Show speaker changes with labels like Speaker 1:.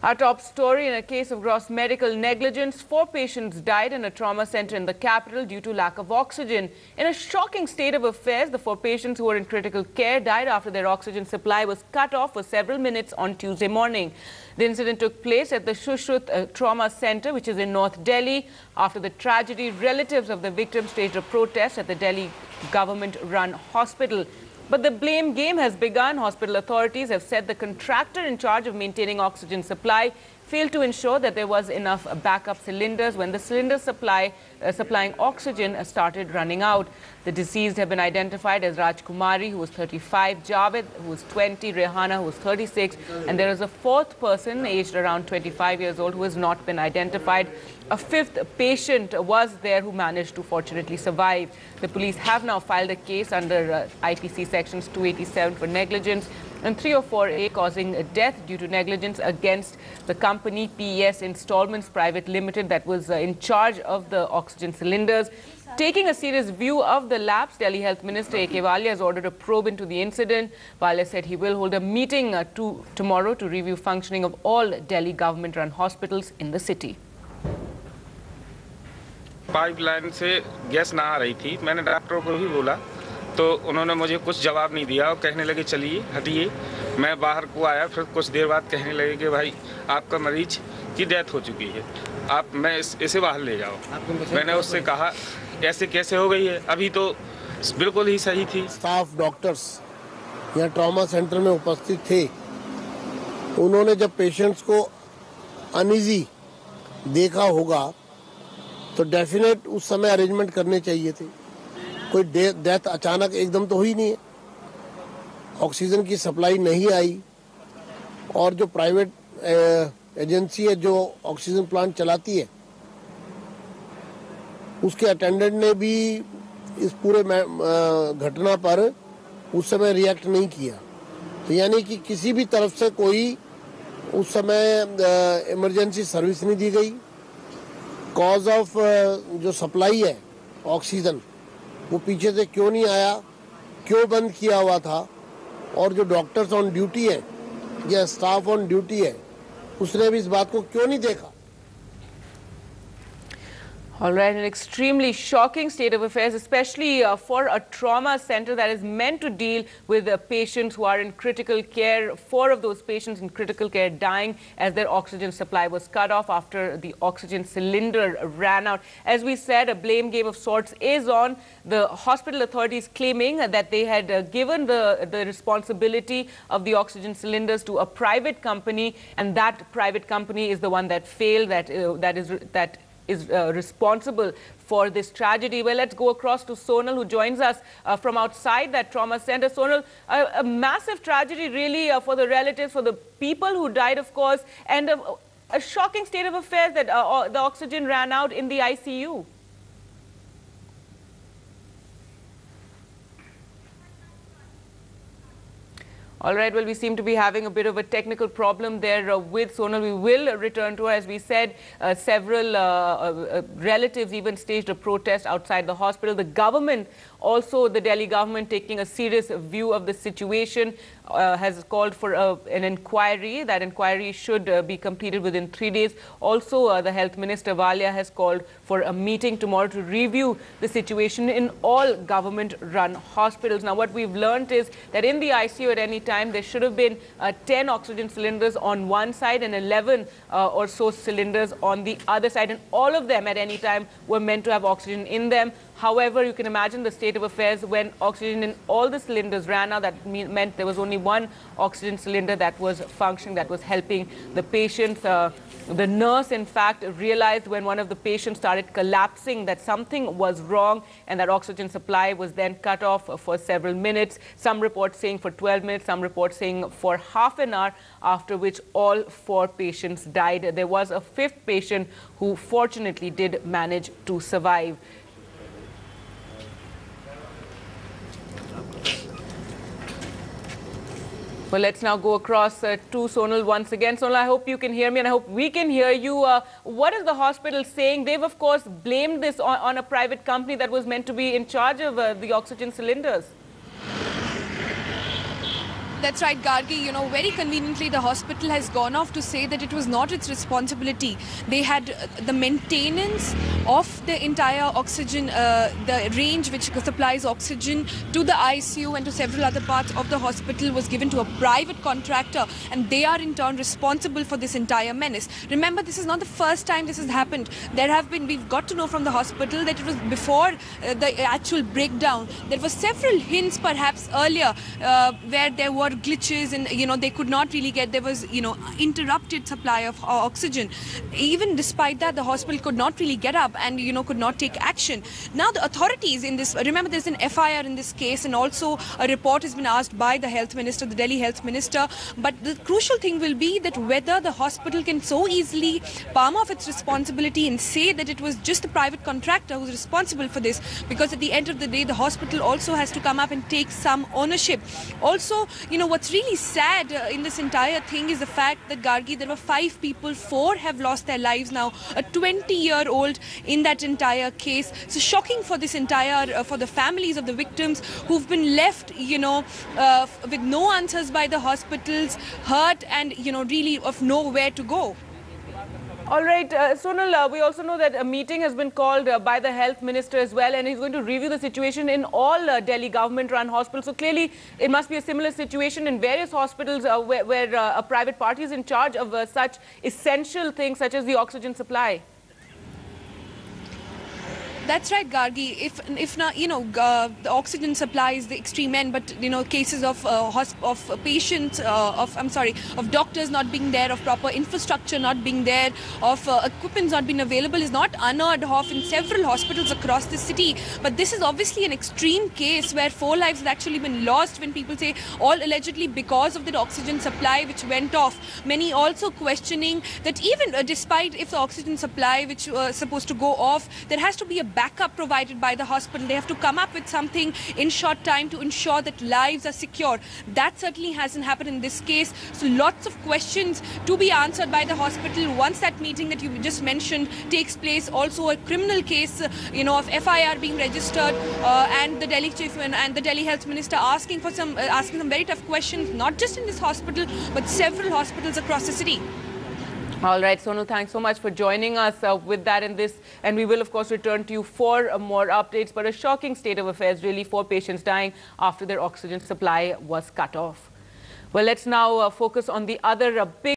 Speaker 1: Our top story: in a case of gross medical negligence, 4 patients died in a trauma center in the capital due to lack of oxygen. In a shocking state of affairs, the 4 patients who were in critical care died after their oxygen supply was cut off for several minutes on Tuesday morning. The incident took place at the Shushruth Trauma Center, which is in North Delhi. After the tragedy, relatives of the victims staged a protest at the Delhi government-run hospital. But the blame game has begun. Hospital authorities have said the contractor in charge of maintaining oxygen supply failed to ensure that there was enough backup cylinders when the cylinder supplying oxygen started running out. The deceased have been identified as Rajkumari, who was 35, Javed, who was 20, Rehana, who was 36, and there is a 4th person aged around 25 years old who has not been identified. A 5th patient was there who managed to fortunately survive. The police have now filed a case under IPC sections 287 for negligence and 304A causing a death due to negligence against the company PES Installments Private Limited that was in charge of the oxygen cylinders. Taking a serious view of the lapse, Delhi Health Minister A.K. Walia has ordered a probe into the incident. Walia said he will hold a meeting tomorrow to review functioning of all Delhi government-run hospitals in the city.
Speaker 2: Pipeline से gas ना आ रही थी। मैंने doctor को भी बोला तो उन्होंने मुझे कुछ जवाब नहीं दिया और कहने लगे चलिए हटिए। मैं बाहर को आया, फिर कुछ देर बाद कहने लगे कि भाई आपका मरीज की डेथ हो चुकी है, आप मैं इसे बाहर ले जाओ। मैंने उससे कहा ऐसे कैसे हो गई है, अभी तो बिल्कुल ही सही थी।
Speaker 3: स्टाफ डॉक्टर्स यहाँ ट्रॉमा सेंटर में उपस्थित थे। उन्होंने जब पेशेंट्स को अनईजी देखा होगा तो डेफिनेट उस समय अरेंजमेंट करने चाहिए थे। कोई डेथ अचानक एकदम तो हुई नहीं है। ऑक्सीजन की सप्लाई नहीं आई और जो प्राइवेट एजेंसी है जो ऑक्सीजन प्लांट चलाती है उसके अटेंडेंट ने भी इस पूरे घटना पर उस समय रिएक्ट नहीं किया। तो यानी कि किसी भी तरफ से कोई उस समय इमरजेंसी सर्विस नहीं दी गई। कॉज ऑफ जो सप्लाई है ऑक्सीजन वो पीछे से क्यों नहीं आया, क्यों बंद किया हुआ था, और जो डॉक्टर्स ऑन ड्यूटी है या स्टाफ ऑन ड्यूटी है उसने भी इस बात को क्यों नहीं देखा।
Speaker 1: All right, an extremely shocking state of affairs, especially for a trauma center that is meant to deal with patients who are in critical care. 4 of those patients in critical care dying as their oxygen supply was cut off after the oxygen cylinder ran out. As we said, a blame game of sorts is on. The hospital authorities claiming that they had given the responsibility of the oxygen cylinders to a private company, and that private company is the one that failed, that is responsible for this tragedy. Well, let's go across to Sonal, who joins us from outside that trauma center. Sonal, a massive tragedy really for the relatives, for the people who died, of course, and a shocking state of affairs that the oxygen ran out in the ICU. All right, well, we seem to be having a bit of a technical problem there with Sonal. We will return to her. As we said, several relatives even staged a protest outside the hospital. The government, also the Delhi government, taking a serious view of the situation, has called for an inquiry. That inquiry should be completed within 3 days. Also, the Health Minister Walia has called for a meeting tomorrow to review the situation in all government-run hospitals. Now, what we've learned is that in the ICU at any time, there should have been 10 oxygen cylinders on one side and 11 or so cylinders on the other side. And all of them at any time were meant to have oxygen in them. However, you can imagine the state of affairs when oxygen in all the cylinders ran out. That meant there was only one oxygen cylinder that was functioning, that was helping the patients. The nurse, in fact, realized when one of the patients started collapsing that something was wrong, and that oxygen supply was then cut off for several minutes. Some reports saying for 12 minutes, some reports saying for half an hour, after which all 4 patients died. There was a 5th patient who fortunately did manage to survive. Well, let's now go across to Sonal once again. Sonal, I hope you can hear me, and I hope we can hear you. What is the hospital saying? They've, of course, blamed this on a private company that was meant to be in charge of the oxygen cylinders.
Speaker 4: That's right, Gargi. You know, very conveniently, the hospital has gone off to say that it was not its responsibility. They had the maintenance of the entire oxygen, the range which supplies oxygen to the ICU and to several other parts of the hospital was given to a private contractor, and they are in turn responsible for this entire menace. Remember, this is not the first time this has happened. We've got to know from the hospital that it was before the actual breakdown. There were several hints perhaps earlier where there were glitches and, you know, they could not really get, there was, you know, interrupted supply of oxygen. Even despite that, the hospital could not really get up and, you know, could not take action. Now the authorities in this, remember there's an FIR in this case, and also a report has been asked by the health minister, the Delhi health minister. But the crucial thing will be that whether the hospital can so easily palm off its responsibility and say that it was just the private contractor who's responsible for this, because at the end of the day, the hospital also has to come up and take some ownership. Also, you know, what's really sad in this entire thing is the fact that, Gargi, there were 5 people, 4 have lost their lives now, a 20-year-old in that entire case. So shocking for this entire, for the families of the victims who've been left, you know, with no answers by the hospitals, hurt and, you know, really of nowhere to go.
Speaker 1: All right, Sonal, we also know that a meeting has been called by the health minister as well, and he's going to review the situation in all Delhi government-run hospitals. So clearly, it must be a similar situation in various hospitals where a private party is in charge of such essential things such as the oxygen supply.
Speaker 4: That's right, Gargi. If not, you know, the oxygen supply is the extreme end, but, you know, cases of patients, of doctors not being there, of proper infrastructure not being there, of equipment not being available is not unheard of in several hospitals across the city. But this is obviously an extreme case where 4 lives have actually been lost, when people say all allegedly because of the oxygen supply which went off. Many also questioning that even despite if the oxygen supply which was supposed to go off, there has to be a backup provided by the hospital. They have to come up with something in short time to ensure that lives are secure. That certainly hasn't happened in this case. So lots of questions to be answered by the hospital once that meeting that you just mentioned takes place. Also a criminal case, you know, of FIR being registered, and the Delhi chief and the Delhi health minister asking some very tough questions, not just in this hospital but several hospitals across the city.
Speaker 1: All right, Sonal, thanks so much for joining us with that and this. And we will, of course, return to you for more updates. But a shocking state of affairs, really, 4 patients dying after their oxygen supply was cut off. Well, let's now focus on the other big